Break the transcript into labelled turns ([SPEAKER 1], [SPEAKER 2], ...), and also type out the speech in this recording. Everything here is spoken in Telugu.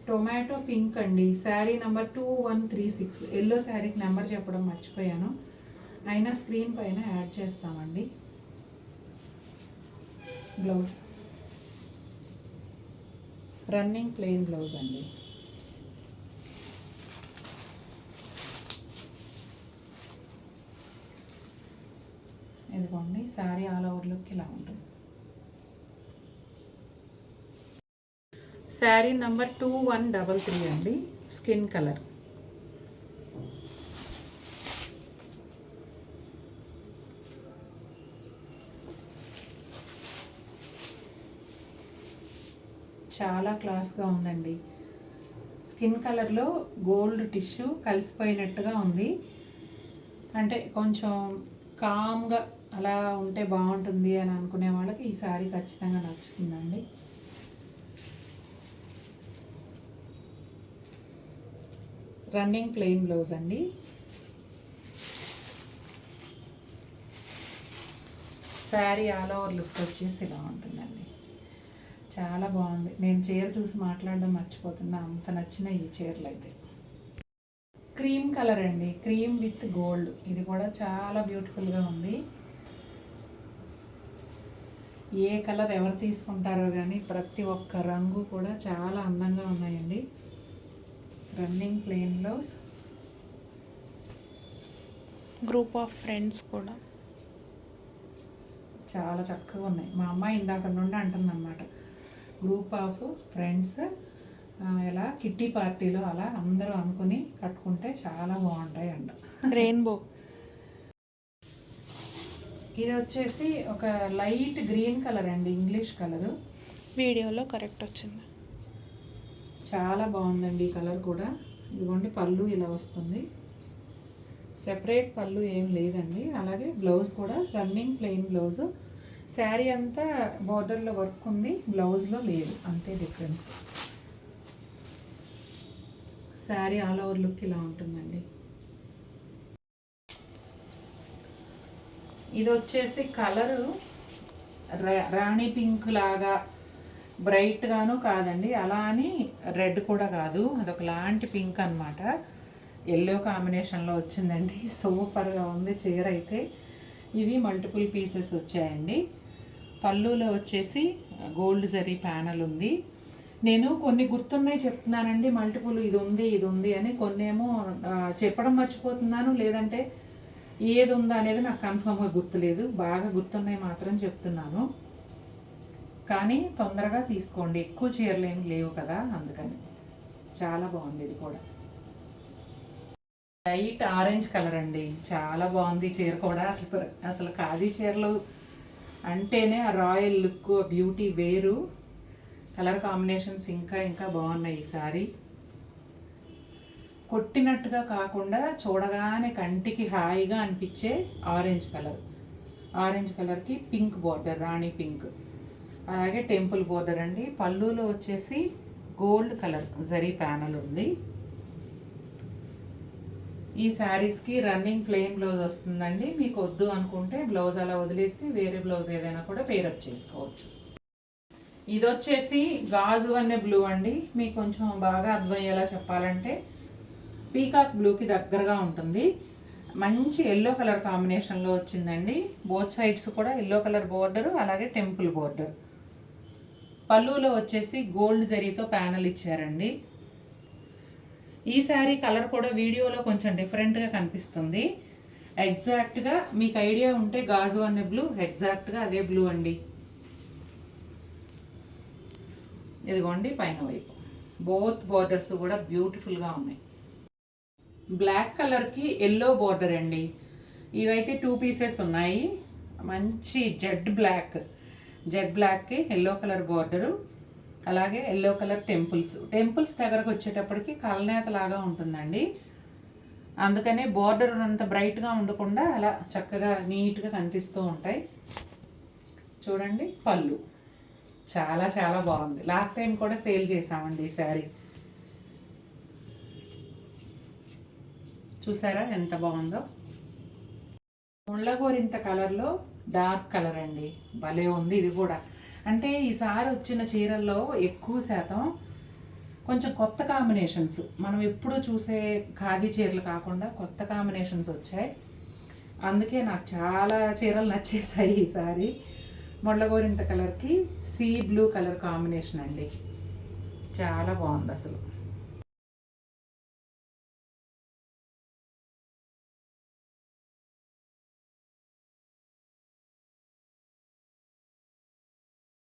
[SPEAKER 1] టొమాటో పింక్ అండి. శారీ నెంబర్ 2136. ఎల్లో శారీకి నెంబర్ చెప్పడం మర్చిపోయాను, అయినా స్క్రీన్ పైన యాడ్ చేస్తామండి. బ్లౌజ్ రన్నింగ్ ప్లెయిన్ బ్లౌజ్ అండి. ఇదిగోండి శారీ ఆల్ ఓవర్ లుక్ ఇలా ఉంటుంది. శారీ నంబర్ 2133 అండి. Skin colour. చాలా క్లాస్గా ఉందండి. స్కిన్ కలర్లో గోల్డ్ టిష్యూ కలిసిపోయినట్టుగా ఉంది. అంటే కొంచెం కామ్గా అలా ఉంటే బాగుంటుంది అని అనుకునే వాళ్ళకి ఈ శారీ ఖచ్చితంగా నచ్చుతుందండి. రన్నింగ్ ప్లెయిన్ బ్లౌజ్ అండి. శారీ ఆల్ ఓవర్ లుక్ వచ్చేసి ఇలా ఉంటుందండి. చాలా బాగుంది. నేను చీర చూసి మాట్లాడడం మర్చిపోతున్నా, అంత నచ్చిన ఈ చీరలు అయితే. క్రీమ్ కలర్ అండి, క్రీమ్ విత్ గోల్డ్. ఇది కూడా చాలా బ్యూటిఫుల్గా ఉంది. ఏ కలర్ ఎవరు తీసుకుంటారో కానీ ప్రతి ఒక్క రంగు కూడా చాలా అందంగా ఉన్నాయండి. Running plain blouse.
[SPEAKER 2] Group of friends కూడా
[SPEAKER 1] చాలా చక్కగా ఉన్నాయి. మా అమ్మాయి ఇందాక నుండి అంటుందన్నమాట, గ్రూప్ ఆఫ్ ఫ్రెండ్స్ ఎలా కిట్టి పార్టీలో అలా అందరూ అనుకుని కట్టుకుంటే చాలా బాగుంటాయి అంట.
[SPEAKER 2] రెయిన్బో.
[SPEAKER 1] ఇది వచ్చేసి ఒక లైట్ గ్రీన్ కలర్ అండి, ఇంగ్లీష్ కలరు.
[SPEAKER 2] వీడియోలో కరెక్ట్ వచ్చింది.
[SPEAKER 1] చాలా బాగుందండి ఈ కలర్ కూడా. ఇదిగోండి పళ్ళు ఇలా వస్తుంది, సెపరేట్ పళ్ళు ఏం లేదండి. అలాగే బ్లౌజ్ కూడా రన్నింగ్ ప్లెయిన్ బ్లౌజు. శారీ అంతా బోర్డర్లో వర్క్ ఉంది, బ్లౌజ్లో లేదు, అంతే difference. Sari all over look ఇలా ఉంటుందండి. ఇది వచ్చేసి కలరు రాణి పింక్ లాగా బ్రైట్గాను కాదండి, అలా అని రెడ్ కూడా కాదు, అదొక లాంటి పింక్ అనమాట. ఎల్లో కాంబినేషన్లో వచ్చిందండి. సూపర్గా ఉంది చీర అయితే. ఇవి మల్టిపుల్ పీసెస్ వచ్చాయండి. పళ్ళులో వచ్చేసి గోల్డ్ జరీ ప్యానల్ ఉంది. నేను కొన్ని గుర్తున్నాయి చెప్తున్నానండి, మల్టిపుల్ ఇది ఉంది అని. కొన్ని ఏమో చెప్పడం మర్చిపోతున్నాను, లేదంటే ఏది ఉందా అనేది నాకు కన్ఫర్మ్గా గుర్తులేదు. బాగా గుర్తున్నాయి మాత్రం చెప్తున్నాను. కానీ తొందరగా తీసుకోండి, ఎక్కువ చీరలు ఏమి లేవు కదా, అందుకని. చాలా బాగుంది ఇది కూడా. లైట్ ఆరెంజ్ కలర్ అండి, చాలా బాగుంది చీర కూడా. అసలు ఖాదీ చీరలు అంటేనే ఆ రాయల్ లుక్, బ్యూటీ వేరు. కలర్ కాంబినేషన్స్ ఇంకా బాగున్నాయి. ఈసారి కొట్టినట్టుగా కాకుండా చూడగానే కంటికి హాయిగా అనిపించే ఆరెంజ్ కలర్. ఆరెంజ్ కలర్కి పింక్ బార్డర్, రాణి పింక్. అలాగే టెంపుల్ బార్డర్ అండి. పళ్ళులో వచ్చేసి గోల్డ్ కలర్ జరీ ప్యానల్ ఉంది. ఈ శారీస్కి రన్నింగ్ ప్లెయిన్ బ్లౌజ్ వస్తుందండి. మీకు వద్దు అనుకుంటే బ్లౌజ్ అలా వదిలేసి వేరే బ్లౌజ్ ఏదైనా కూడా పేరప్ చేసుకోవచ్చు. ఇది వచ్చేసి గాజు అనే బ్లూ అండి. మీకు కొంచెం బాగా అర్థమయ్యేలా చెప్పాలంటే పీకాక్ బ్లూకి దగ్గరగా ఉంటుంది. మంచి ఎల్లో కలర్ కాంబినేషన్లో వచ్చిందండి. బోత్ సైడ్స్ కూడా ఎల్లో కలర్ బోర్డర్, అలాగే టెంపుల్ బోర్డర్. పళ్ళులో వచ్చేసి గోల్డ్ జరీతో ప్యానల్ ఇచ్చారండి. ఈ శారీ కలర్ కూడా వీడియోలో కొంచెం డిఫరెంట్గా కనిపిస్తుంది. ఎగ్జాక్ట్గా మీకు ఐడియా ఉంటే గాజు అనే బ్లూ ఎగ్జాక్ట్గా అదే బ్లూ అండి. ఇదిగోండి పైన వైపు బోత్ బోర్డర్స్ కూడా బ్యూటిఫుల్గా ఉన్నాయి. బ్లాక్ కలర్కి ఎల్లో బోర్డర్ అండి. ఇవైతే 2 పీసెస్ ఉన్నాయి. మంచి జెడ్ బ్లాక్కి ఎల్లో కలర్ బోర్డరు, అలాగే ఎల్లో కలర్ టెంపుల్స్ దగ్గరకు వచ్చేటప్పటికి కలనేత లాగా ఉంటుందండి. అందుకనే బోర్డర్ అంత బ్రైట్గా ఉండకుండా అలా చక్కగా నీట్గా కనిపిస్తూ ఉంటాయి. చూడండి పళ్ళు చాలా బాగుంది. లాస్ట్ టైం కూడా సేల్ చేసామండి ఈ శారీ. చూసారా ఎంత బాగుందో. ముళ్ళగోరింత కలర్లో డార్క్ కలర్ అండి, భలే ఉంది ఇది కూడా. అంటే ఈసారి వచ్చిన చీరల్లో ఎక్కువ శాతం కొంచెం కొత్త కాంబినేషన్స్, మనం ఎప్పుడూ చూసే ఖాదీ చీరలు కాకుండా కొత్త కాంబినేషన్స్ వచ్చాయి. అందుకే నాకు చాలా చీరలు నచ్చేసాయి ఈసారి. మొళ్ళగోరింత కలర్కి సీ బ్లూ కలర్ కాంబినేషన్ అండి, చాలా బాగుంది అసలు.